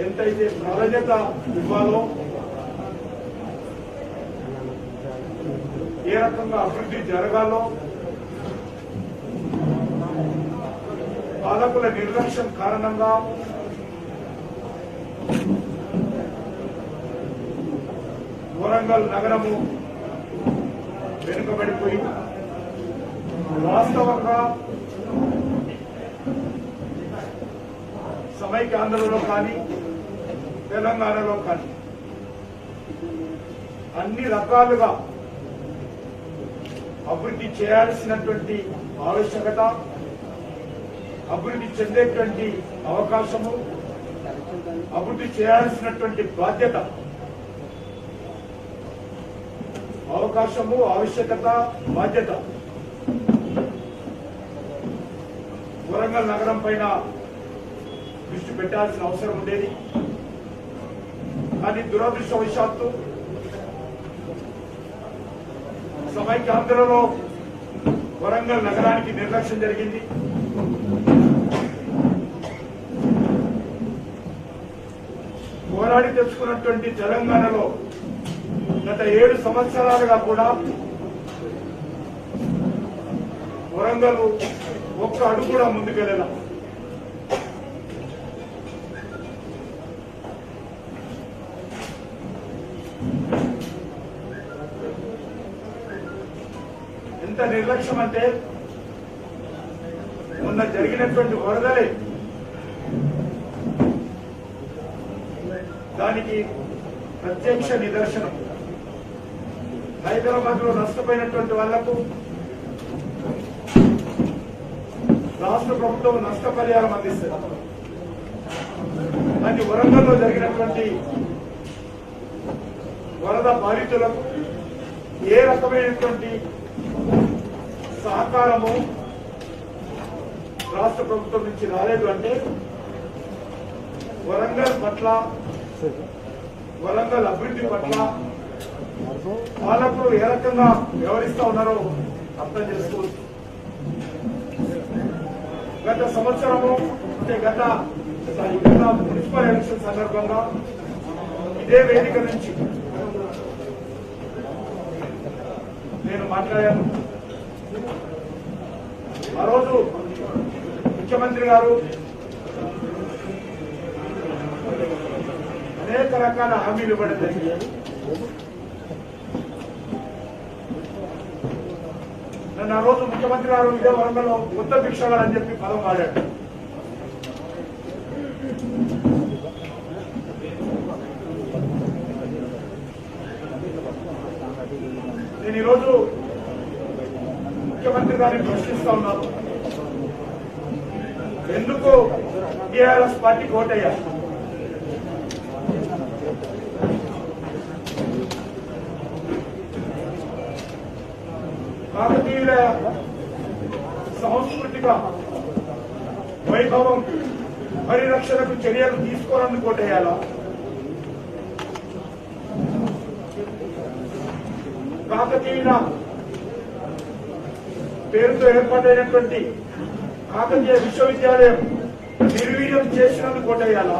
ఎంతైతే ప్రాధాన్యత ఇవ్వాలో, ఏ రకంగా అభివృద్ధి జరగాలో పాలకుల నిర్లక్ష్యం కారణంగా వరంగల్ నగరము వెనుకబడిపోయి వాస్తవంగా సమైక్యాంధ్రలో కానీ తెలంగాణలో కానీ అన్ని రకాలుగా అభివృద్ధి చేయాల్సినటువంటి ఆవశ్యకత, అభివృద్ధి చెందేటువంటి అవకాశము, అభివృద్ధి చేయాల్సినటువంటి బాధ్యత, అవకాశము, ఆవశ్యకత, బాధ్యత వరంగల్ నగరం పైన దృష్టి పెట్టాల్సిన అవసరం ఉండేది. కానీ దురదృష్టవశాత్తు సమైక్యాంధ్రలో వరంగల్ నగరానికి నిర్లక్ష్యం జరిగింది. పోరాడి తెచ్చుకున్నటువంటి తెలంగాణలో గత 7 సంవత్సరాలుగా కూడా వరంగల్ ఒక్క అడుగు కూడా ముందుకెళ్ళాల. ఎంత నిర్లక్ష్యం అంటే మొన్న జరిగినటువంటి వరదలే దానికి ప్రత్యక్ష నిదర్శనం. హైదరాబాద్ లో నష్టపోయినటువంటి వాళ్లకు రాష్ట్ర ప్రభుత్వం నష్టపరిహారం అందిస్తుంది. కానీ వరంగల్లో జరిగినటువంటి వరద బాధితులకు ఏ రకమైనటువంటి సహకారము రాష్ట్ర ప్రభుత్వం నుంచి రాలేదు. అంటే వరంగల్ పట్ల, వరంగల్ అభివృద్ధి పట్ల పాలకులు ఏ రకంగా వ్యవహరిస్తా ఉన్నారో అర్థం చేసుకోవచ్చు. గత సంవత్సరము అంటే గత మున్సిపల్ ఎలక్షన్ సందర్భంగా ఇదే వేదిక నుంచి నేను మాట్లాడాను. ఆ రోజు ముఖ్యమంత్రి గారు అనేక రకాల హామీలు ఇవ్వడం జరిగింది. నన్ను ఆ రోజు ముఖ్యమంత్రి గారు ఇదే వరంగల్లో కొత్త భిక్షగాడు అని చెప్పి పదం వాడాడు. నేను ఈరోజు ముఖ్యమంత్రి గారిని ప్రశ్నిస్తా ఉన్నాను, ఎందుకు టీఆర్ఎస్ పార్టీకి ఓటయ్యారు? కాకతీయుల సాంస్కృతిక వైభవం పరిరక్షణకు చర్యలు తీసుకోవాలని కోటేయాలా? కాకతీయుల పేరుతో ఏర్పాటైనటువంటి కాకతీయ విశ్వవిద్యాలయం నిర్వీర్యం చేసినందుకు కోటేయాలా?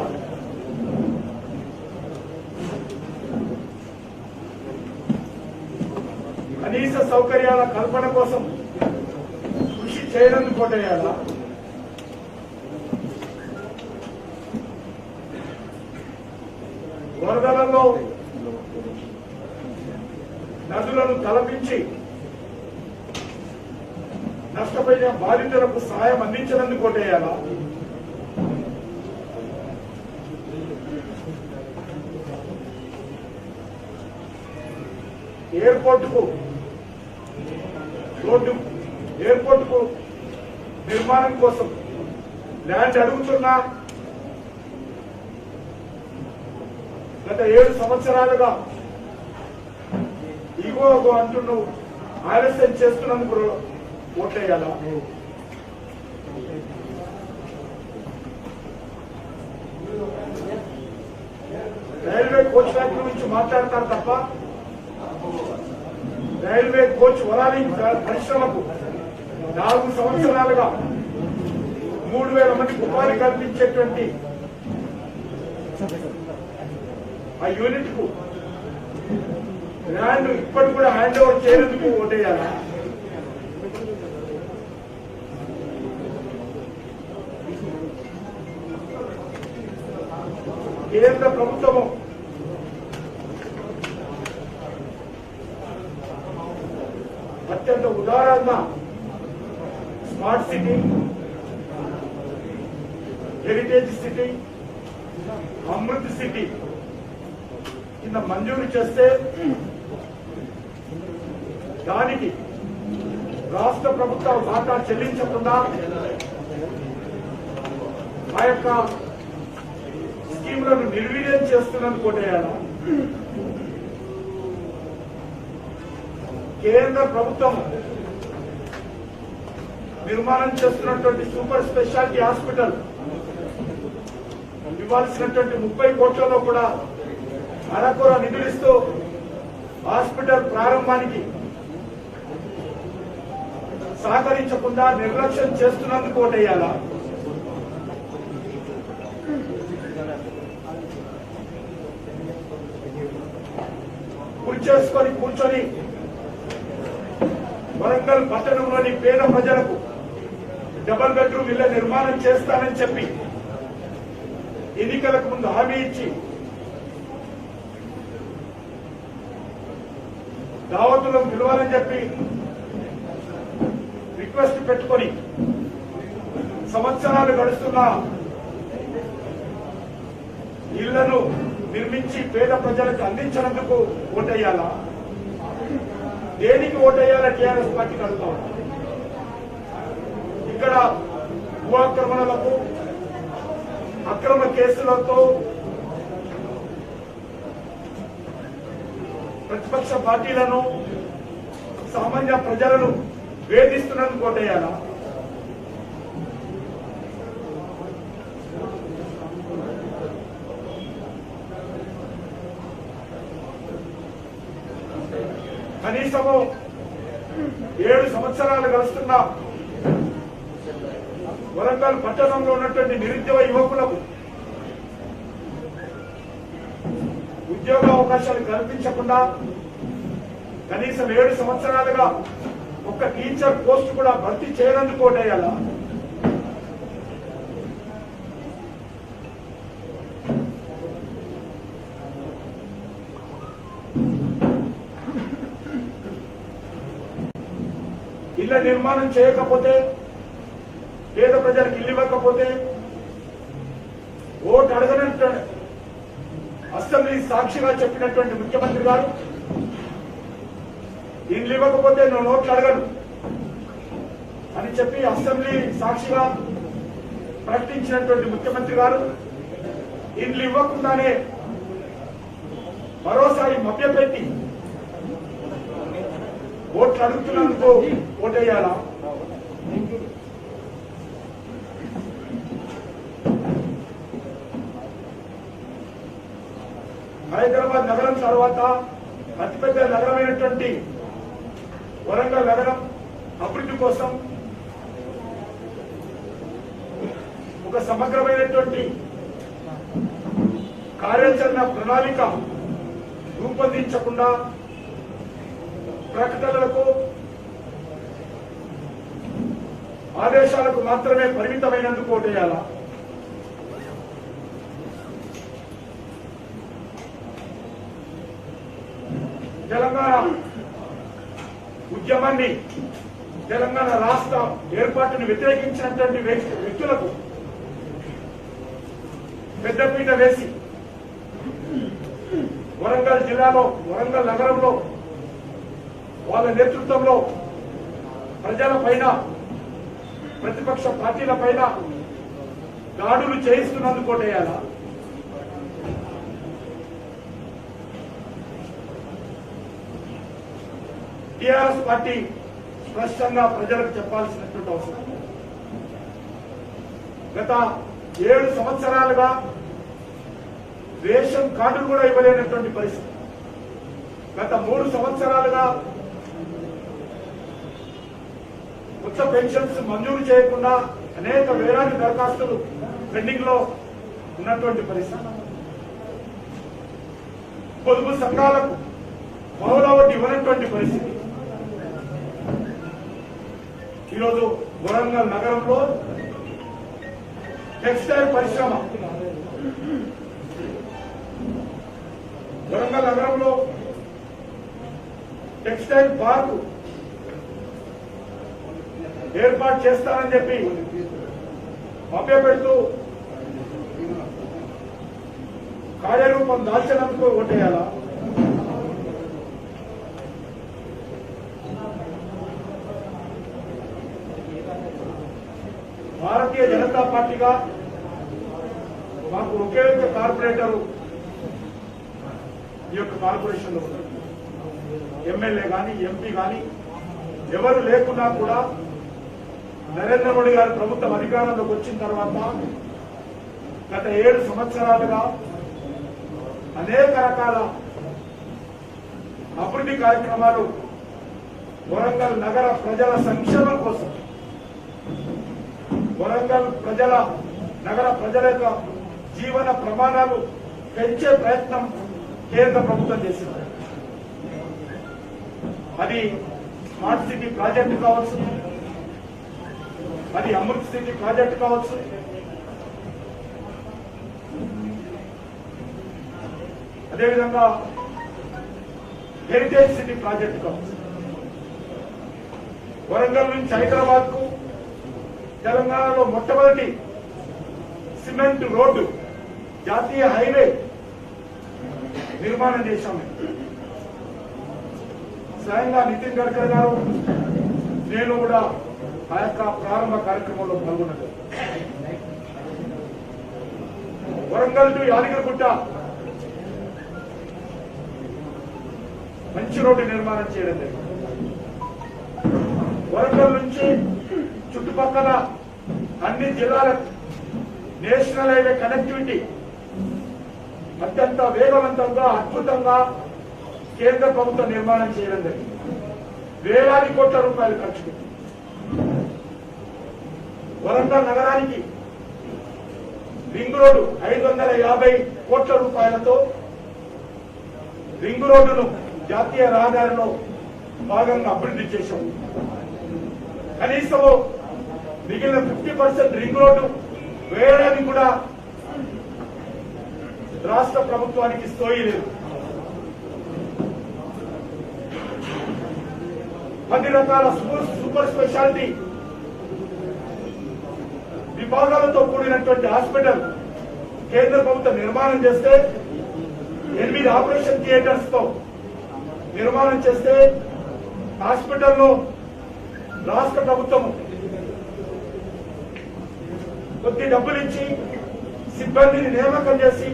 కనీస సౌకర్యాల కల్పన కోసం కృషి చేయడానికి కోటేయాలా? వరదలలో నదులను తలపించి నష్టపోయిన బాధితులకు సహాయం అందించడానికి కోటేయాలా? ఎయిర్పోర్టుకు నిర్మాణం కోసం ల్యాండ్ అడుగుతున్నా గత 7 సంవత్సరాలుగా ఇగో అంటూ ఆలస్యం చేస్తున్నందుకు ఓట్లేయాలా? రైల్వే కోచ్ ఫ్యాక్టరీ నుంచి మాట్లాడతారు తప్ప రైల్వే కోచ్ వరాలి పరిశ్రమకు 4 సంవత్సరాలుగా 3000 మందికి ఉపాధి కల్పించేటువంటి ఆ యూనిట్ కు ల్యాండ్ ఇప్పటికి కూడా హ్యాండ్ ఓవర్ చేయనందుకు ఓటేయాలా? కేంద్ర ప్రభుత్వము అత్యంత ఉదారంగా smart city, heritage city, Amrut city కింద మంజూరు చేస్తే దానికి రాష్ట్ర ప్రభుత్వ వాటా చెల్లించకుండా ఆ యొక్క స్కీములను నిర్వీర్యం చేస్తున్నందుకు ఓటేయాలా? కేంద్ర ప్రభుత్వం నిర్మాణం చేస్తున్నటువంటి సూపర్ స్పెషాలిటీ హాస్పిటల్ ఇవ్వాల్సినటువంటి 30 కోట్లలో కూడా అరకొర నిధులిస్తూ హాస్పిటల్ ప్రారంభానికి సహకరించకుండా నిర్లక్ష్యం చేస్తున్నందుకు ఓటేయాలా? కూర్చొని వరంగల్ పట్టణంలోని పేద ప్రజలకు డబుల్ బెడ్రూమ్ ఇళ్ల నిర్మాణం చేస్తానని చెప్పి ఎన్నికలకు ముందు హామీ ఇచ్చి దావతులను పిలవాలని చెప్పి రిక్వెస్ట్ పెట్టుకొని సంవత్సరాలు గడుస్తున్న ఇళ్లను నిర్మించి పేద ప్రజలకు అందించినందుకు ఓటేయాలా? దేనికి ఓటేయాలా? టీఆర్ఎస్ పార్టీకి అడుగుతా ఉన్నాం. ఇక్కడ భూ ఆక్రమణలకు, అక్రమ కేసులతో ప్రతిపక్ష పార్టీలను, సామాన్య ప్రజలను వేధిస్తున్నందుకు ఓటేయాలా? కనీసము 7 సంవత్సరాలు గడుస్తున్న వరంగల్ పట్టణంలో ఉన్నటువంటి నిరుద్యోగ యువకులకు ఉద్యోగ అవకాశాలు కల్పించకుండా కనీసం 7 సంవత్సరాలుగా ఒక్క టీచర్ పోస్ట్ కూడా భర్తీ చేయనందుకు ఓటేయాలా? ఇళ్ల నిర్మాణం చేయకపోతే, పేద ప్రజలకు ఇల్లు ఇవ్వకపోతే ఓటు అడగనంటే అసెంబ్లీ సాక్షిగా చెప్పినటువంటి ముఖ్యమంత్రి గారు ఇల్లు ఇవ్వకపోతే నువ్వు నోట్లు అడగను అని చెప్పి అసెంబ్లీ సాక్షిగా ప్రకటించినటువంటి ముఖ్యమంత్రి గారు ఇల్లు ఇవ్వకుండానే మరోసారి మభ్యపెట్టి ఓట్లు అడుగుతున్నందుకు ఓటేయాలా? హైదరాబాద్ నగరం తర్వాత అతిపెద్ద నగరమైనటువంటి వరంగల్ నగరం అభివృద్ధి కోసం ఒక సమగ్రమైనటువంటి కార్యాచరణ ప్రణాళిక రూపొందించకుండా ప్రకటనలకు, ఆదేశాలకు మాత్రమే పరిమితమైనందుకు ఓటేయాలా? తెలంగాణ ఉద్యమాన్ని, తెలంగాణ రాష్ట్ర ఏర్పాటును వ్యతిరేకించినటువంటి వ్యక్తులకు పెద్దపీట వేసి వరంగల్ జిల్లాలో, వరంగల్ నగరంలో వాళ్ళ నేతృత్వంలో ప్రజల పైన, ప్రతిపక్ష పార్టీల పైన దాడులు చేయిస్తున్నందుకు ఓటేయాలా? టీఆర్ఎస్ పార్టీ స్పష్టంగా ప్రజలకు చెప్పాల్సినటువంటి అవసరం. గత 7 సంవత్సరాలుగా రేషన్ కార్డులు కూడా ఇవ్వలేనటువంటి పరిస్థితి. గత 3 సంవత్సరాలుగా కొత్త పెన్షన్స్ మంజూరు చేయకుండా అనేక వేలాది దరఖాస్తులు పెండింగ్ లో ఉన్నటువంటి పరిస్థితి. పొదుపు సంఘాలకు బహుళ వడ్డీ ఇవ్వనటువంటి పరిస్థితి. ఈరోజు వరంగల్ నగరంలో టెక్స్టైల్ పరిశ్రమ, వరంగల్ నగరంలో టెక్స్టైల్ పార్క్ ఏర్పాటు చేస్తానని చెప్పి మభ్యపెడుతూ కార్యరూపం దాల్చినందుకు ఓటేయాలా? భారతీయ జనతా పార్టీగా మాకు ఒకే ఒక కార్పొరేటర్ ఈ యొక్క కార్పొరేషన్ లో ఉన్నారు. ఎమ్మెల్యే కానీ ఎంపీ కానీ ఎవరు లేకున్నా కూడా నరేంద్ర మోడీ గారి ప్రభుత్వం అధికారంలోకి వచ్చిన తర్వాత గత 7 సంవత్సరాలుగా అనేక రకాల అభివృద్ధి కార్యక్రమాలు వరంగల్ నగర ప్రజల సంక్షేమం కోసం, వరంగల్ నగర ప్రజల యొక్క జీవన ప్రమాణాలు పెంచే ప్రయత్నం కేంద్ర ప్రభుత్వం చేసింది. అది స్మార్ట్ సిటీ ప్రాజెక్టు కావచ్చు, అది అమృత్ సిటీ ప్రాజెక్టు కావచ్చు, అదేవిధంగా హెరిటేజ్ సిటీ ప్రాజెక్టు కావచ్చు. వరంగల్ నుంచి హైదరాబాద్ కు తెలంగాణలో మొట్టమొదటి సిమెంట్ రోడ్డు, జాతీయ హైవే నిర్మాణం చేశాము. స్వయంగా నితిన్ గడ్కరీ గారు, నేను కూడా ఆ యొక్క ప్రారంభ కార్యక్రమంలో పాల్గొన్నది. వరంగల్ టు యాదగిరిగుట్ట మంచి రోడ్డు నిర్మాణం చేయడం జరిగింది. వరంగల్ నుంచి చుట్టుపక్కల అన్ని జిల్లాల నేషనల్ హైవే కనెక్టివిటీ అత్యంత వేగవంతంగా, అద్భుతంగా కేంద్ర ప్రభుత్వం నిర్మాణం చేయడం జరిగింది. వేలాది కోట్ల రూపాయలు ఖర్చు పెట్టి వరంగల్ నగరానికి రింగ్ రోడ్డు 550 కోట్ల రూపాయలతో రింగ్ రోడ్డును జాతీయ రహదారిలో భాగంగా అభివృద్ధి చేశాం. కనీసం మిగిలిన 50% రింగ్ రోడ్డు వేయడానికి కూడా రాష్ట్ర ప్రభుత్వానికి స్తోయి లేదు. 10 రకాల సూపర్ స్పెషాలిటీ విభాగాలతో కూడినటువంటి హాస్పిటల్ కేంద్ర ప్రభుత్వం నిర్మాణం చేస్తే, 8 ఆపరేషన్ థియేటర్స్ తో నిర్మాణం చేస్తే, హాస్పిటల్ను రాష్ట్ర ప్రభుత్వం కొద్ది డబ్బులు ఇచ్చి సిబ్బందిని నియామకం చేసి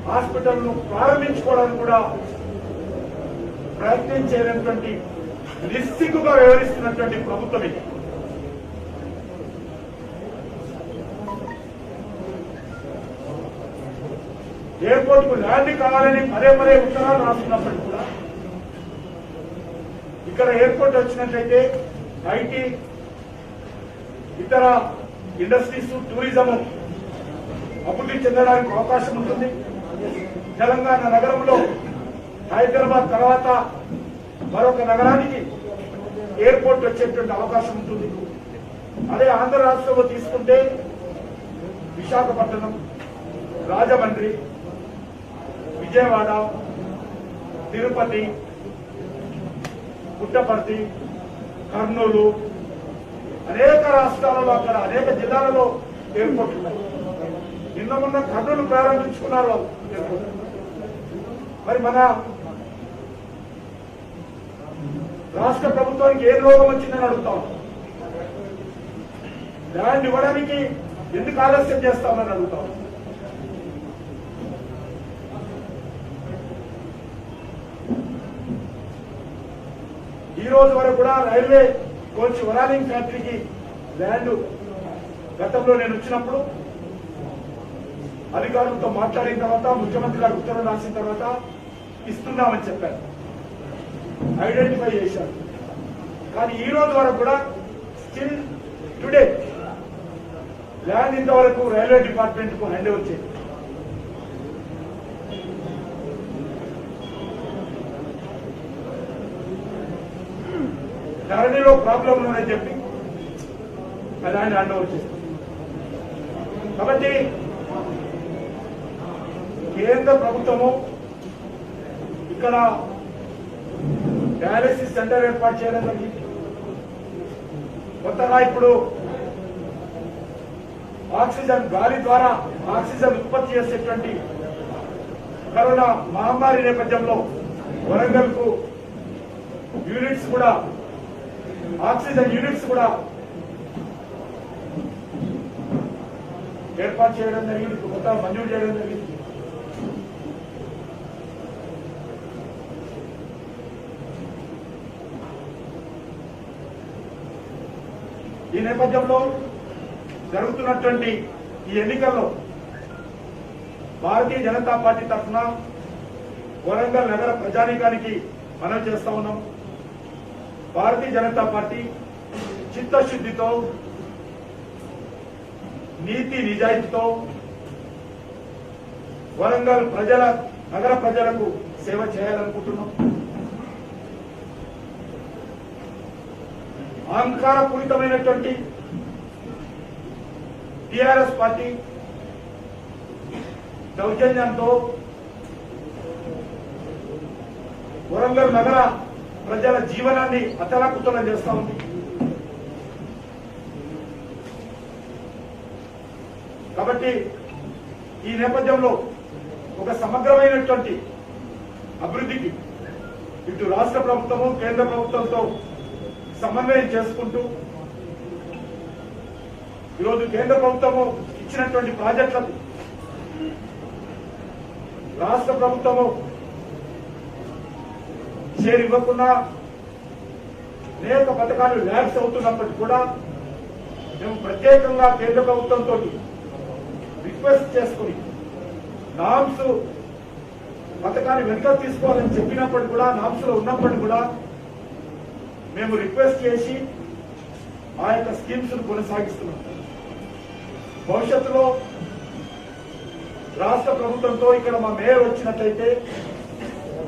హాస్పిటల్ను ప్రారంభించుకోవడానికి కూడా ప్రయత్నం చేయనటువంటి నిస్సిగ్గుగా వ్యవహరిస్తున్నటువంటి ప్రభుత్వం ఇది. ఎయిర్పోర్ట్ కు ల్యాండ్ కావాలని పదే ఉత్తరాలు రాస్తున్నప్పటికీ కూడా ఇక్కడ ఎయిర్పోర్ట్ వచ్చినట్లయితే ఐటీ, ఇతర ఇండస్ట్రీస్, టూరిజం అభివృద్ధి చెందడానికి అవకాశం ఉంటుంది. తెలంగాణ నగరంలో హైదరాబాద్ తర్వాత మరొక నగరానికి ఎయిర్పోర్ట్ వచ్చేటువంటి అవకాశం ఉంటుంది. అదే ఆంధ్ర రాష్ట్రంలో తీసుకుంటే విశాఖపట్నం, రాజమండ్రి, విజయవాడ, తిరుపతి, పుట్టపర్తి, కర్నూలు, అనేక రాష్ట్రాలలో, అక్కడ అనేక జిల్లాలలో ఎయిర్పోర్ట్ ఉన్నాయి. నిన్న మొన్న కర్నూలు ప్రారంభించుకున్నారు వాళ్ళు ఎయిర్పోర్ట్. మరి మన రాష్ట్ర ప్రభుత్వానికి ఏ రోగం వచ్చిందని అడుగుతాం. ల్యాండ్ ఇవ్వడానికి ఎందుకు ఆలస్యం చేస్తామని అడుగుతాం. ఈ రోజు వరకు కూడా రైల్వే కోచ్ వరాలింగ్ ఫ్యాక్టరీకి ల్యాండ్ గతంలో నేను వచ్చినప్పుడు అధికారులతో మాట్లాడిన తర్వాత, ముఖ్యమంత్రి గారు ఉత్తర్వులు రాసిన తర్వాత ఇస్తున్నామని చెప్పారు, ఐడెంటిఫై చేశారు. కానీ ఈ రోజు వరకు కూడా స్టిల్ టుడే ల్యాండ్ ఇంతవరకు రైల్వే డిపార్ట్మెంట్ కు హ్యాండ్ ఓవర్ చేయాలి. ధరణిలో ప్రాబ్లం ఉందని చెప్పి అది ఆయన హ్యాండ్ ఓవర్ చేస్తారు. కాబట్టి కేంద్ర ప్రభుత్వము ఇక్కడ డయాలసిస్ సెంటర్ ఏర్పాటు చేయడం జరిగింది. కొత్తగా ఇప్పుడు ఆక్సిజన్ గాలి ద్వారా ఆక్సిజన్ ఉత్పత్తి చేసేటువంటి కరోనా మహమ్మారి నేపథ్యంలో వరంగల్ కు యూనిట్స్ కూడా ఆక్సిజన్ యూనిట్స్ కూడా ఏర్పాటు చేయడం జరిగింది. కొత్తగా మంజూరు చేయడం జరిగింది. ఈ నేపథ్యంలో జరుగుతున్నటువంటి ఈ ఎన్నికల్లో భారతీయ జనతా పార్టీ తరఫున వరంగల్ నగర ప్రజానీకానికి మనవి చేస్తా ఉన్నాం. భారతీయ జనతా పార్టీ చిత్తశుద్ధితో నీతి నిజాయితీతో వరంగల్ నగర ప్రజలకు సేవ చేయాలనుకుంటున్నాం. అహంకారపూరితమైనటువంటి టీఆర్ఎస్ పార్టీ దౌర్జన్యంతో వరంగల్ నగర ప్రజల జీవనాన్ని అతలాకుతలం చేస్తా ఉంది. కాబట్టి ఈ నేపథ్యంలో ఒక సమగ్రమైనటువంటి అభివృద్ధికి ఇటు రాష్ట్ర ప్రభుత్వము కేంద్ర ప్రభుత్వంతో సమన్వయం చేసుకుంటూ ఈరోజు కేంద్ర ప్రభుత్వము ఇచ్చినటువంటి ప్రాజెక్టులకు రాష్ట్ర ప్రభుత్వము షేర్ ఇవ్వకుండా అనేక పథకాలు ల్యాబ్స్ అవుతున్నప్పటికీ కూడా మేము ప్రత్యేకంగా కేంద్ర ప్రభుత్వంతో రిక్వెస్ట్ చేసుకుని నామ్స్ పథకాన్ని వెనుక తీసుకోవాలని చెప్పినప్పటికీ కూడా నామ్స్ లో ఉన్నప్పటికీ కూడా మేము రిక్వెస్ట్ చేసి ఆ యొక్క స్కీమ్స్ ను కొనసాగిస్తున్నాం. భవిష్యత్తులో రాష్ట్ర ప్రభుత్వంతో ఇక్కడ మా మేయర్ వచ్చినట్లయితే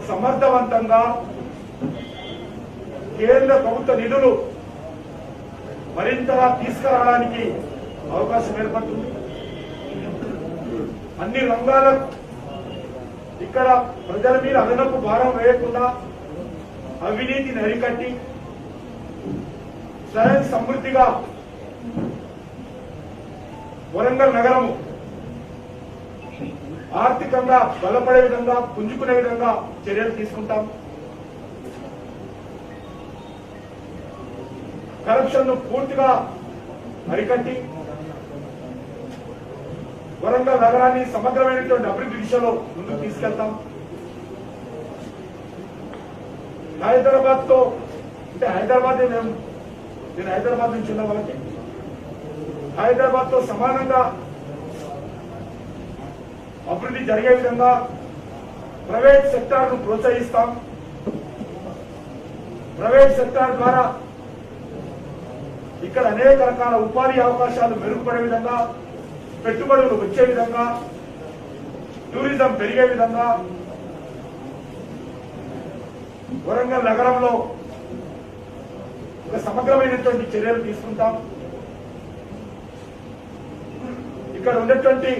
సమర్థవంతంగా కేంద్ర ప్రభుత్వ నిధులు మరింతగా తీసుకురావడానికి అవకాశం ఏర్పడుతుంది. అన్ని రంగాలకు ఇక్కడ ప్రజల మీద అదనపు భారం వేయకుండా అవినీతిని అరికట్టి స్వయం సమృద్ధిగా వరంగల్ నగరము ఆర్థికంగా బలపడే విధంగా పుంజుకునే విధంగా చర్యలు తీసుకుంటాం. కరప్షన్ ను పూర్తిగా అరికట్టి వరంగల్ నగరాన్ని సమగ్రమైనటువంటి అభివృద్ధి దిశలో ముందుకు తీసుకెళ్తాం. హైదరాబాద్ తో అంటే హైదరాబాద్ నేను హైదరాబాద్ నుంచి ఉన్న వాళ్ళకి హైదరాబాద్ తో సమానంగా అభివృద్ధి జరిగే విధంగా ప్రైవేట్ సెక్టార్ ను ప్రోత్సహిస్తాం. ప్రైవేట్ సెక్టార్ ద్వారా ఇక్కడ అనేక రకాల ఉపాధి అవకాశాలు మెరుగుపడే విధంగా, పెట్టుబడులు వచ్చే విధంగా, టూరిజం పెరిగే విధంగా వరంగల్ నగరంలో ఒక సమగ్రమైనటువంటి చర్యలు తీసుకుంటాం. ఇక్కడ ఉన్నటువంటి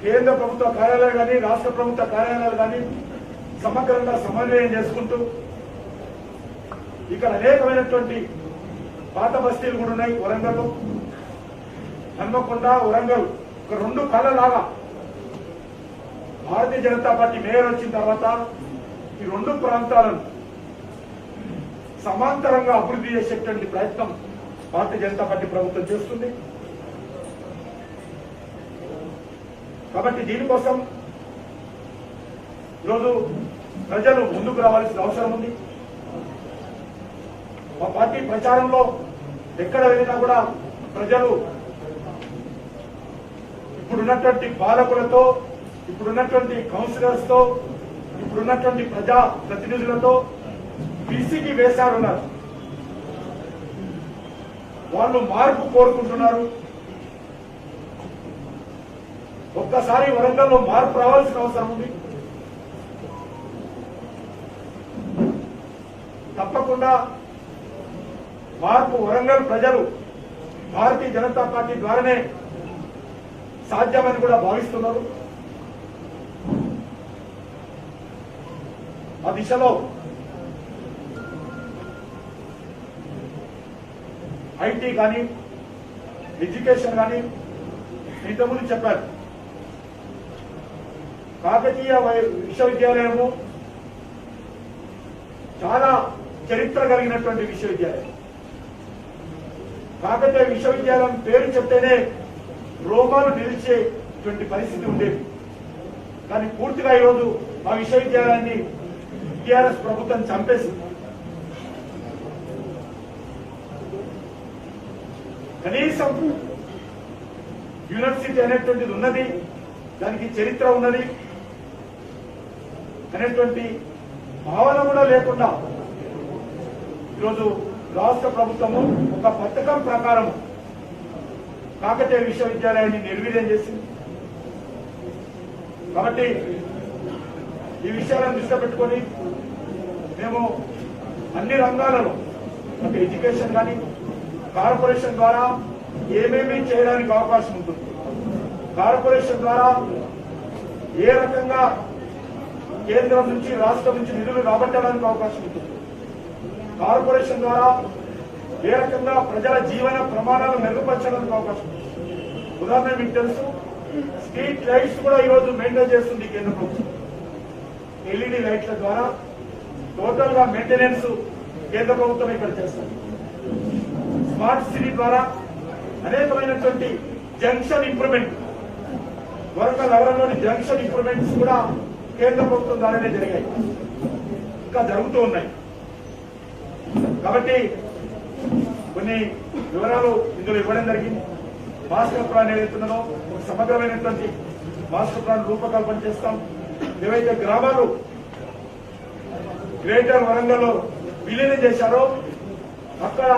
కేంద్ర ప్రభుత్వ కార్యాలయాలు కానీ రాష్ట్ర ప్రభుత్వ కార్యాలయాలు కానీ సమగ్రంగా సమన్వయం చేసుకుంటూ ఇక్కడ అనేకమైనటువంటి పాత బస్తీలు కూడా ఉన్నాయి. వరంగల్ హన్మకొండ వరంగల్ ఒక రెండు కాళ్ళలాగా భారతీయ జనతా పార్టీ మేయర్ వచ్చిన తర్వాత ఈ రెండు ప్రాంతాలను సమాంతరంగా అభివృద్ధి చేసేటువంటి ప్రయత్నం భారతీయ జనతా పార్టీ ప్రభుత్వం చేస్తుంది. కాబట్టి దీనికోసం ఈరోజు ప్రజలు ముందుకు రావాల్సిన అవసరం ఉంది. మా పార్టీ ప్రచారంలో ఎక్కడ వెళ్ళినా కూడా ప్రజలు ఇప్పుడున్నటువంటి పాలకులతో, ఇప్పుడున్నటువంటి కౌన్సిలర్స్ తో, ఇప్పుడున్నటువంటి ప్రజా ప్రతినిధులతో పిసికి వేశారున్నారు. వాళ్ళు మార్పు కోరుకుంటున్నారు. ఒక్కసారి వరంగల్లో మార్పు రావాల్సిన అవసరం ఉంది. తప్పకుండా మార్పు వరంగల్ ప్రజలు భారతీయ జనతా పార్టీ ద్వారానే సాధ్యమని కూడా భావిస్తున్నారు. ఆ దిశలో ఐటీ కానీ ఎడ్యుకేషన్ కానీ ఇంతకుముందు చెప్పారు. కాకతీయ విశ్వవిద్యాలయము చాలా చరిత్ర కలిగినటువంటి విశ్వవిద్యాలయం. కాకతీయ విశ్వవిద్యాలయం పేరు చెప్తేనే రోమాలు నిలిచేటువంటి పరిస్థితి ఉండేది. కానీ పూర్తిగా ఈరోజు ఆ విశ్వవిద్యాలయాన్ని టీఆర్ఎస్ ప్రభుత్వం చంపేసింది. కనీసం యూనివర్సిటీ అనేటువంటిది ఉన్నది, దానికి చరిత్ర ఉన్నది అనేటువంటి భావన కూడా లేకుండా ఈరోజు రాష్ట్ర ప్రభుత్వము ఒక పథకం ప్రకారం కాకతీయ విశ్వవిద్యాలయాన్ని నిర్వీర్యం చేసింది. కాబట్టి ఈ విషయాలను దృష్టిలో పెట్టుకొని మేము అన్ని రంగాలలో అంటే ఎడ్యుకేషన్ కానీ కార్పొరేషన్ ద్వారా ఏమేమి చేయడానికి అవకాశం ఉంటుంది, కార్పొరేషన్ ద్వారా ఏ రకంగా కేంద్రం నుంచి రాష్ట్రం నుంచి నిధులు రాబట్టడానికి అవకాశం ఉంటుంది, కార్పొరేషన్ ద్వారా ఏ రకంగా ప్రజల జీవన ప్రమాణాలు మెరుగుపరచడానికి అవకాశం ఉంటుంది. ఉదాహరణ మీకు తెలుసు, స్ట్రీట్ లైట్స్ కూడా ఈరోజు మెయింటైన్ చేస్తుంది కేంద్ర ప్రభుత్వం. ఎల్ఈడి లైట్ల ద్వారా టోటల్ గా మెయింటెనెన్స్ కేంద్ర ప్రభుత్వం ఇక్కడ చేస్తుంది. స్మార్ట్ సిటీ ద్వారా అనేకమైనటువంటి జంక్షన్ ఇంప్రూవ్మెంట్, వరంగల్ నగరంలోని జంక్షన్ ఇంప్రూవ్మెంట్స్ కూడా కేంద్ర ప్రభుత్వం ద్వారానే జరిగాయి, ఇంకా జరుగుతూ ఉన్నాయి. కాబట్టి కొన్ని వివరాలు ఇందులో ఇవ్వడం జరిగింది. మాస్టర్ ప్లాన్ ఏదైతున్నదో ఒక సమగ్రమైనటువంటి మాస్టర్ ప్లాన్ రూపకల్పన చేస్తాం. ఏవైతే గ్రామాలు గ్రేటర్ వరంగల్ విలీనం చేశారో అక్కడ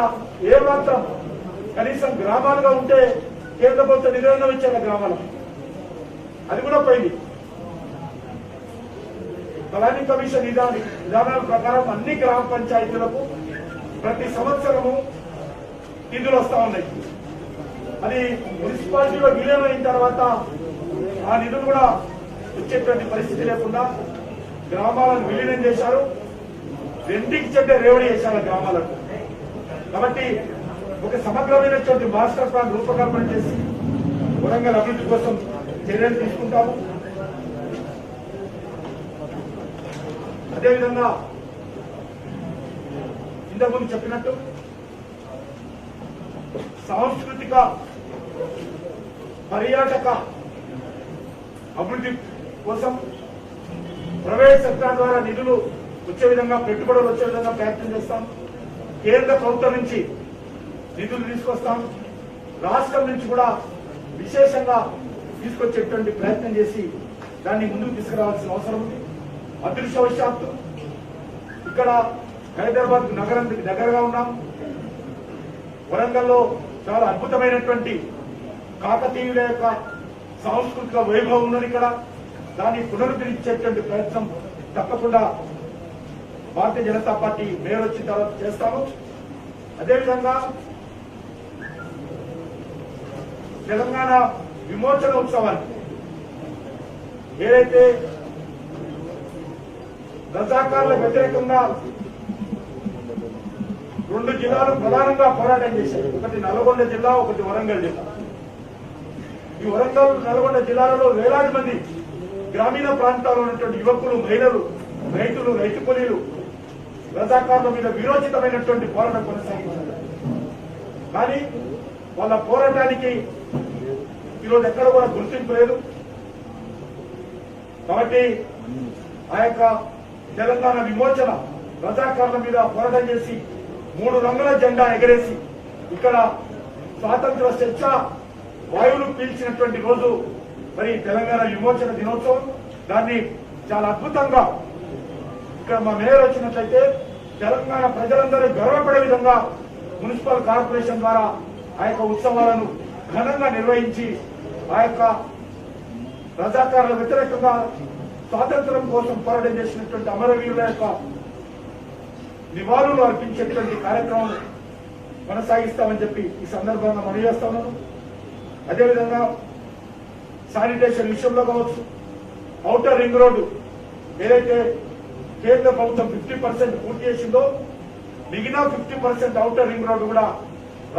ఏమాత్రం కనీసం గ్రామాలుగా ఉంటే కేంద్ర ప్రభుత్వ నిధులను ఇచ్చారు గ్రామాలకు, అది కూడా పోయింది. ప్లానింగ్ కమిషన్ విధానాల ప్రకారం అన్ని గ్రామ పంచాయతీలకు ప్రతి సంవత్సరము నిధులు వస్తా ఉన్నాయి. అది మున్సిపాలిటీలో విలీనం అయిన తర్వాత ఆ నిధులు కూడా వచ్చేటువంటి పరిస్థితి లేకుండా గ్రామాలను విలీనం చేశారు. రెండింటికి చెడ్డ రేవడి చేశారు గ్రామాలకు. కాబట్టి ఒక సమగ్రమైనటువంటి మాస్టర్ ప్లాన్ రూపకల్పన చేసి వరంగల్ అభివృద్ధి కోసం చర్యలు తీసుకుంటాము. అదేవిధంగా ఇంతకుముందు చెప్పినట్టు సాంస్కృతిక పర్యాటక అభివృద్ధి కోసం ప్రైవేట్ సెక్టార్ ద్వారా నిధులు వచ్చే విధంగా, పెట్టుబడులు వచ్చే విధంగా ప్రయత్నం చేస్తాం. కేంద్ర ప్రభుత్వం నుంచి నిధులు తీసుకొస్తాం. రాష్ట్రం నుంచి కూడా విశేషంగా తీసుకొచ్చేటువంటి ప్రయత్నం చేసి దాన్ని ముందుకు తీసుకురావాల్సిన అవసరం ఉంది. అదృష్టవశాత్తు ఇక్కడ హైదరాబాద్ నగరానికి దగ్గరగా ఉన్నాం. వరంగల్లో చాలా అద్భుతమైనటువంటి కాకతీయుల యొక్క సాంస్కృతిక వైభవం ఉన్నది. ఇక్కడ దాన్ని పునరుద్ధరించేటువంటి ప్రయత్నం తప్పకుండా భారతీయ జనతా పార్టీ మేయర్ వచ్చిన తర్వాత చేస్తాము. అదేవిధంగా తెలంగాణ విమోచన ఉత్సవాన్ని ఏదైతే రజాకార్ల వ్యతిరేకంగా 2 జిల్లాలు ప్రధానంగా పోరాటం చేశారు. ఒకటి నల్గొండ జిల్లా, ఒకటి వరంగల్ జిల్లా. ఈ వరంగల్ నల్గొండ జిల్లాలలో వేలాది మంది గ్రామీణ ప్రాంతాల్లో ఉన్నటువంటి యువకులు, మహిళలు, రైతులు, రైతు కూలీలు రజాకార్ల మీద విరోచితమైనటువంటి పోరాటం కొనసాగించారు. కానీ వాళ్ళ పోరాటానికి ఈరోజు ఎక్కడ కూడా గుర్తింపు లేదు. కాబట్టి ఆ యొక్క తెలంగాణ విమోచన రజాకార్ల మీద పోరాటం చేసి 3 రంగుల జెండా ఎగరేసి ఇక్కడ స్వాతంత్ర చర్చ వాయువులు పీల్చినటువంటి రోజు మరి తెలంగాణ విమోచన దినోత్సవం. దాన్ని చాలా అద్భుతంగా ఇక్కడ మా మేయర్ వచ్చినట్లయితే తెలంగాణ ప్రజలందరూ గర్వపడే విధంగా మున్సిపల్ కార్పొరేషన్ ద్వారా ఆ యొక్క ఉత్సవాలను ఘనంగా నిర్వహించి ఆ యొక్క రజాకారుల వ్యతిరేకంగా స్వాతంత్రం కోసం పోరాటం చేసినటువంటి అమరవీరుల యొక్క నివాళులు అర్పించేటువంటి కార్యక్రమం కొనసాగిస్తామని చెప్పి ఈ సందర్భంగా మనవి చేస్తా ఉన్నాను. అదేవిధంగా శానిటేషన్ విషయంలో కావచ్చు, ఔటర్ రింగ్ రోడ్డు ఏదైతే కేంద్ర ప్రభుత్వం 50% పూర్తి చేసిందో మిగిలిన 50% ఔటర్ రింగ్ రోడ్డు కూడా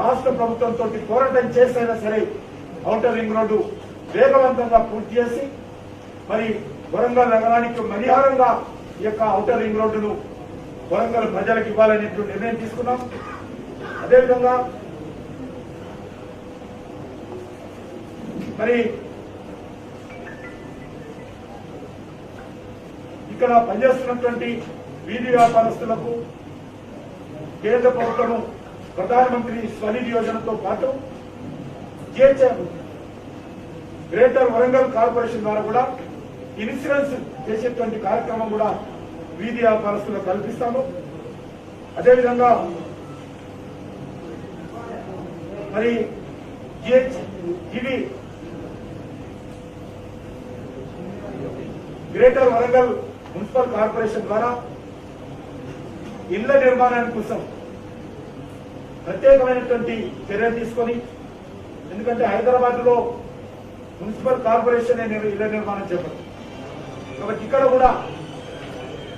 రాష్ట్ర ప్రభుత్వంతో క్వారంటైన్ చేసైనా సరే ఔటర్ రింగ్ రోడ్డు వేగవంతంగా పూర్తి చేసి మరి వరంగల్ నగరానికి మణిహారంగా ఈ యొక్క ఔటర్ రింగ్ రోడ్డును వరంగల్ ప్రజలకు ఇవ్వాలనేటువంటి నిర్ణయం తీసుకున్నాం. అదేవిధంగా మరి ఇక్కడ పనిచేస్తున్నటువంటి వీధి వ్యాపారస్తులకు కేంద్ర ప్రభుత్వం ప్రధానమంత్రి స్వనిధి యోజనతో పాటు జిహెచ్ఎం గ్రేటర్ వరంగల్ కార్పొరేషన్ ద్వారా కూడా ఇన్సూరెన్స్ చేసేటువంటి కార్యక్రమం కూడా వీధి వ్యాపారస్తులకు కల్పిస్తాము. అదేవిధంగా మరి ఇవి గ్రేటర్ వరంగల్ మున్సిపల్ కార్పొరేషన్ ద్వారా ఇళ్ల నిర్మాణాని కోసం ప్రత్యేకమైనటువంటి చర్యలు తీసుకొని, ఎందుకంటే హైదరాబాద్ లో మున్సిపల్ కార్పొరేషన్ ఇళ్ల నిర్మాణం చేపట్టింది కాబట్టి ఇక్కడ కూడా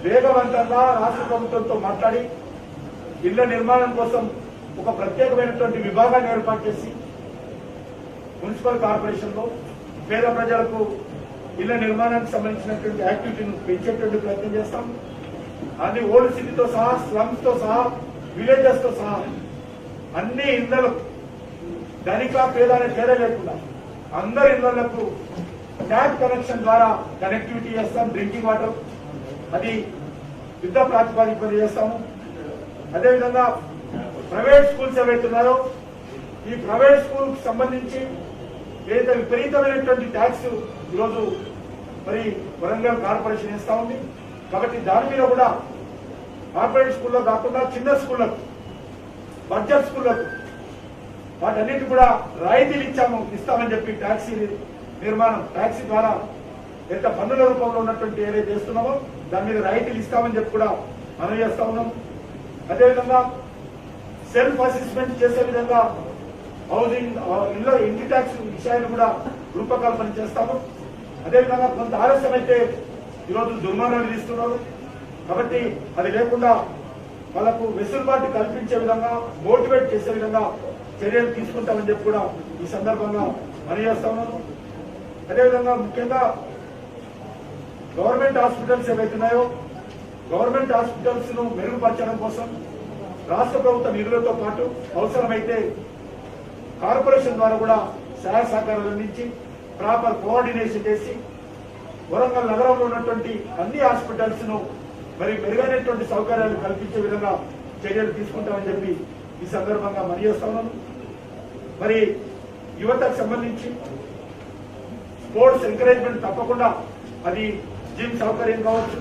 వేగవంతంగా రాష్ట్ర ప్రభుత్వంతో మాట్లాడి ఇళ్ల నిర్మాణం కోసం ఒక ప్రత్యేకమైనటువంటి విభాగాన్ని ఏర్పాటు చేసి మున్సిపల్ కార్పొరేషన్ లో పేద ప్రజలకు ఇళ్ల నిర్మాణానికి సంబంధించినటువంటి యాక్టివిటీని పెంచేటువంటి ప్రయత్నం చేస్తాం. అది ఓల్డ్ సిటీతో సహా, స్లమ్స్ తో సహా, విలేజెస్ తో సహా అన్ని ఇళ్లకు ధనిక పేద అనే తేడా లేకుండా అందరి ఇళ్లకు ట్యాప్ కనెక్షన్ ద్వారా కనెక్టివిటీ చేస్తాం. డ్రింకింగ్ వాటర్ అది యుద్ధ ప్రాతిపదికన చేస్తాము. అదేవిధంగా ప్రైవేట్ స్కూల్స్ ఏవైతున్నాయో ఈ ప్రైవేట్ స్కూల్ కు సంబంధించి ఏదైతే విపరీతమైనటువంటి ట్యాక్స్ ఈరోజు మరి వరంగల్ కార్పొరేషన్ ఇస్తా ఉంది కాబట్టి దాని మీద కూడా కార్పొరేట్ స్కూల్లో కాకుండా చిన్న స్కూళ్లకు, బడ్జెట్ స్కూళ్లకు వాటన్నిటి కూడా రాయితీలు ఇస్తామని చెప్పి ట్యాక్సీ నిర్మాణం, ట్యాక్సీ ద్వారా ఎంత పన్నుల రూపంలో ఉన్నటువంటి ఏదైతే చేస్తున్నామో దాని మీద రాయితీలు ఇస్తామని చెప్పి కూడా మనం చేస్తా ఉన్నాం. అదేవిధంగా సెల్ఫ్ అసెస్మెంట్ చేసే విధంగా హౌసింగ్ ఇంటి ట్యాక్స్ విషయాన్ని కూడా రూపకల్పన చేస్తాము. అదేవిధంగా కొంత ఆలస్యం అయితే ఈరోజు దుర్మార్గాలు విధిస్తున్నారు కాబట్టి అది లేకుండా వాళ్ళకు వెసులుబాటు కల్పించే విధంగా, మోటివేట్ చేసే విధంగా చర్యలు తీసుకుంటామని చెప్పి కూడా ఈ సందర్భంగా మనం చేస్తా ఉన్నాను. అదేవిధంగా ముఖ్యంగా గవర్నమెంట్ హాస్పిటల్స్ ఏవైతున్నాయో గవర్నమెంట్ హాస్పిటల్స్ ను మెరుగుపరచడం కోసం రాష్ట్ర ప్రభుత్వ నిధులతో పాటు అవసరమైతే కార్పొరేషన్ ద్వారా కూడా సహాయ సహకారాలు అందించి ప్రాపర్ కోఆర్డినేషన్ చేసి వరంగల్ నగరంలో ఉన్నటువంటి అన్ని హాస్పిటల్స్ ను మరి మెరుగైనటువంటి సౌకర్యాలు కల్పించే విధంగా చర్యలు తీసుకుంటామని చెప్పి ఈ సందర్భంగా మనం చేస్తా ఉన్నాను. మరి యువతకు సంబంధించి స్పోర్ట్స్ ఎంకరేజ్మెంట్ తప్పకుండా అది జిమ్ సౌకర్యం కావచ్చు,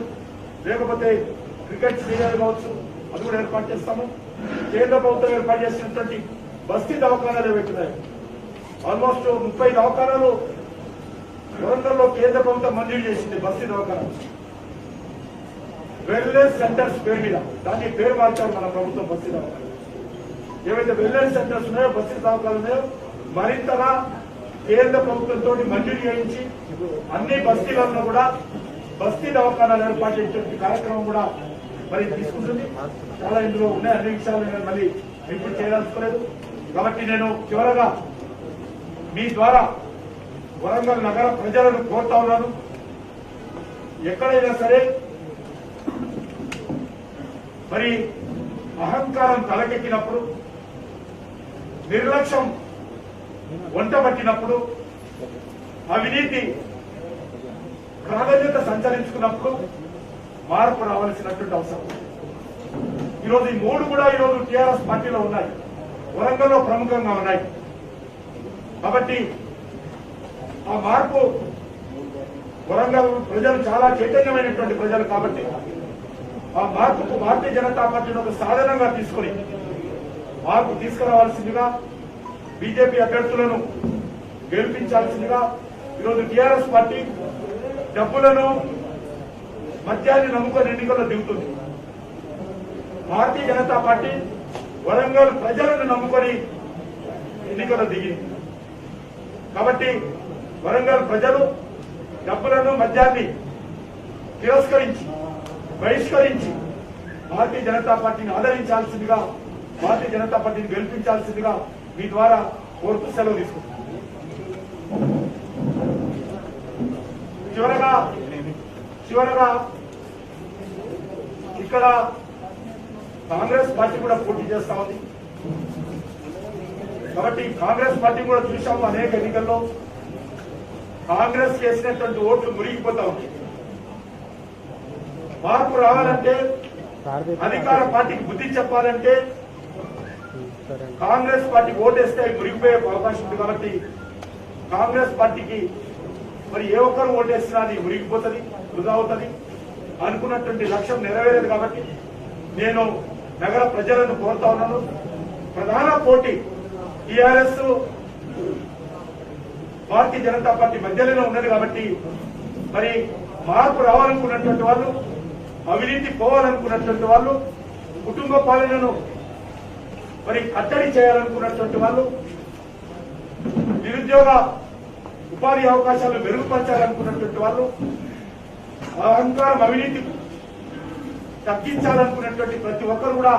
లేకపోతే క్రికెట్ స్టేడియాలు కావచ్చు, అది కూడా ఏర్పాటు చేస్తాము. కేంద్ర ప్రభుత్వం ఏర్పాటు చేసినటువంటి బస్తీ దవాఖానాలు ఏవైతున్నాయి ఆల్మోస్ట్ 30 దవాఖానాలు వరంగల్లో కేంద్ర ప్రభుత్వం మంజూరు చేసింది. బస్తీ దవాఖానాలు వెల్నెస్ సెంటర్స్ పేరు మీద దాన్ని పేరు మార్చారు మన ప్రభుత్వం. బస్తీ దవాఖానాలు ఏవైతే వెల్నెస్ సెంటర్స్ ఉన్నాయో, బస్తీ దవాఖానాలు ఉన్నాయో మరింతగా కేంద్ర ప్రభుత్వంతో మంజూరు చేయించి అన్ని బస్తీలలో కూడా బస్తీ దవాఖానాలు ఏర్పాటు చేసేటువంటి కార్యక్రమం కూడా మరి తీసుకుంటుంది. చాలా ఇందులో ఉన్నాయి అన్ని విషయాలు నేను మళ్ళీ రిపీట్ చేయదలుచుకోలేదు కాబట్టి నేను చివరగా మీ ద్వారా వరంగల్ నగర ప్రజలను కోరుతా ఉన్నాను. ఎక్కడైనా సరే మరి అహంకారం తలకెక్కినప్పుడు, నిర్లక్ష్యం వంట పట్టినప్పుడు, అవినీతి ప్రాధాన్యత సంచరించుకున్నప్పుడు మార్పు రావాల్సినటువంటి అవసరం. ఈరోజు ఈ మూడు కూడా ఈరోజు టీఆర్ఎస్ పార్టీలో ఉన్నాయి, వరంగల్లో ప్రముఖంగా ఉన్నాయి. కాబట్టి ఆ మార్పు వరంగల్ ప్రజలు చాలా చైతన్యమైనటువంటి ప్రజలు కాబట్టి ఆ మార్పుకు భారతీయ జనతా పార్టీని ఒక సాధనంగా తీసుకుని మార్పు తీసుకురావాల్సిందిగా, బీజేపీ అభ్యర్థులను గెలిపించాల్సిందిగా ఈరోజు టీఆర్ఎస్ పార్టీ డబ్బులను, మద్యాన్ని నమ్ముకొని ఎన్నికల్లో దిగుతుంది. భారతీయ జనతా పార్టీ వరంగల్ ప్రజలను నమ్ముకొని ఎన్నికల్లో దిగింది. కాబట్టి వరంగల్ ప్రజలు డబ్బులను మద్యాన్ని తిరస్కరించి బహిష్కరించి భారతీయ జనతా పార్టీని ఆదరించాల్సిందిగా, భారతీయ జనతా పార్టీని గెలిపించాల్సిందిగా మీ ద్వారా కోరుతూ సెలవు తీసుకుంటున్నాను. చివరగా ఇక్కడ కాంగ్రెస్ పార్టీ కూడా పోటీ చేస్తా ఉంది. కాబట్టి కాంగ్రెస్ పార్టీ కూడా చూసాము అనేక ఎన్నికల్లో కాంగ్రెస్ చేసినటువంటి ఓట్లు మురిగిపోతా ఉంది. మార్పు రావాలంటే, అధికార పార్టీకి బుద్ధి చెప్పాలంటే కాంగ్రెస్ పార్టీకి ఓటేస్తే అవి మురిగిపోయే అవకాశం ఉంది. కాబట్టి కాంగ్రెస్ పార్టీకి మరి ఏ ఒక్కరు ఓటేసినా అది మురిగిపోతుంది, వృధా అవుతుంది. అనుకున్నటువంటి లక్ష్యం నెరవేరదు. కాబట్టి నేను నగర ప్రజలను కోరుతా ఉన్నాను, ప్రధాన పోటీ టీఆర్ఎస్ భారతీయ జనతా పార్టీ మధ్యలోనే ఉన్నది. కాబట్టి మరి మార్పు రావాలనుకున్నటువంటి వాళ్ళు, అవినీతి పోవాలనుకున్నటువంటి వాళ్ళు, కుటుంబ పాలనను మరి కట్టడి చేయాలనుకున్నటువంటి వాళ్ళు, నిరుద్యోగ ఉపాధి అవకాశాలు మెరుగుపరచాలనుకున్నటువంటి వాళ్ళు, అహంకారం అవినీతి తగ్గించాలనుకున్నటువంటి ప్రతి ఒక్కరు కూడా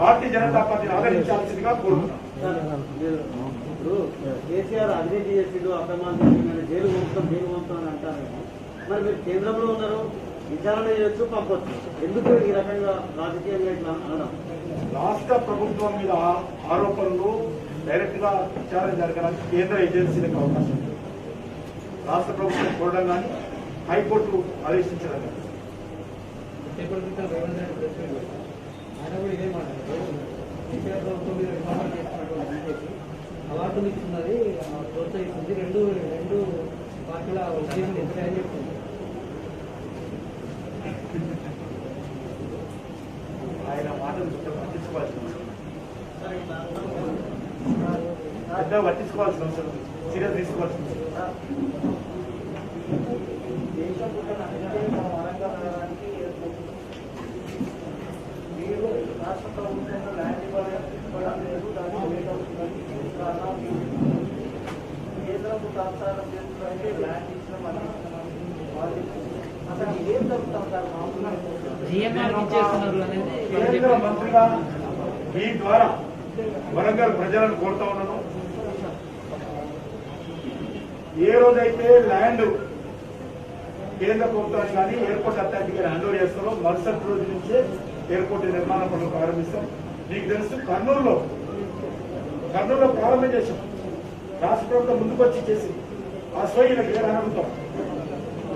భారతీయ జనతా పార్టీని ఆదరించాల్సిందిగా కోరుతున్నాం. ఇప్పుడు కేసీఆర్ అవినీతి చేసిండు, అక్రమాలు జైలు పంపుతాం అని అంటారు. మరి మీరు కేంద్రంలో ఉన్నారు, విచారణ చేయొచ్చు, పంపొచ్చు. ఎందుకు ఈ రకంగా రాజకీయంగా ఇట్లా అనడం? రాష్ట్ర ప్రభుత్వం మీద ఆరోపణలు డైరెక్ట్ గా విచారణ జరగడానికి కేంద్ర ఏజెన్సీలకు అవకాశం ఉంది. రాష్ట్ర ప్రభుత్వం కోరడం కానీ హైకోర్టు ఆదేశించడం కానీ. ఆయన కూడా ఇదే మాట్లాడారు. కేసీఆర్ ప్రభుత్వం మీద విమర్శలు చేస్తున్నటువంటి బీజేపీ అవార్డులు ఇస్తున్నది, ప్రోత్సహిస్తుంది, రెండు పార్టీల ఉద్యమం ఎదురని చెప్తుంది. ఆయన మాటలు పట్టించుకోవాల్సిన పెద్ద పట్టించుకోవాల్సిన అవసరం, సీరియస్ తీసుకోవాల్సిన అవసరం. మీరు రాష్ట్ర ప్రభుత్వంలో ల్యాండ్ ఇవ్వడం లేదు, దాన్ని కేంద్రం సంసారం చేస్తుందంటే ల్యాండ్ ఇచ్చిన అసలు ఏం జరుగుతాం సార్? కేంద్ర మంత్రిగా మీ ద్వారా వరంగల్ ప్రజలను కోరుతా ఉన్నాను, ఏ రోజైతే ల్యాండ్ కేంద్ర ప్రభుత్వానికి కానీ ఎయిర్పోర్ట్ అథారిటీకి హ్యాండ్ ఓవర్ చేస్తారో మరుసటి రోజు నుంచే ఎయిర్పోర్ట్ నిర్మాణ పనులు ప్రారంభిస్తాం. మీకు తెలుసు కర్నూలులో ప్రారంభం చేశాం. రాష్ట్ర ప్రభుత్వం ముందుకు వచ్చి చేసి ఆ సోయిలకు అడుగుతాం.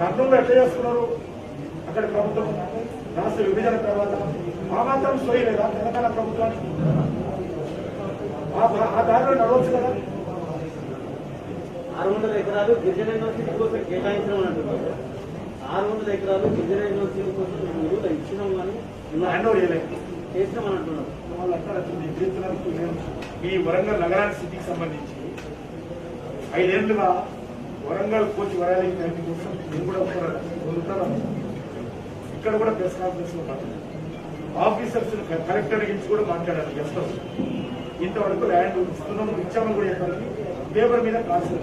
కర్నూలులో ఎట్లా చేస్తున్నారు? అక్కడ ప్రభుత్వం రాష్ట్ర విభజన తర్వాత ఆ మాత్రం సోయి లేదా తెలంగాణ ప్రభుత్వానికి? ఆ దారిలో నడవచ్చు కదా. 600 ఎకరాలు గిరిజన యూనివర్సిటీ కోసం కేటాయించడం అంటున్నారు. 600 ఎకరాలు గిరిజన యూనివర్సిటీ కోసం మీరు ఇచ్చినాం కానీ హ్యాండ్ ఓవర్ చేయలేదు, చేసినామని అంటున్నారు. వాళ్ళు అక్కడ ఈ వరంగల్ నగరానికి సిటీకి సంబంధించి 5 ఏళ్లుగా వరంగల్ కోచ్ వరాలి కోసం నేను కూడా ఉంటాను. ఇక్కడ కూడా ప్రెస్ కాన్ఫరెన్స్ లో ఆఫీసర్స్ కలెక్టర్ గురించి కూడా మాట్లాడారు. ఇంతవరకు ల్యాండ్ ఇస్తున్నాము, ఇచ్చామని కూడా చెప్పాలి. పేపర్ మీద కాదు.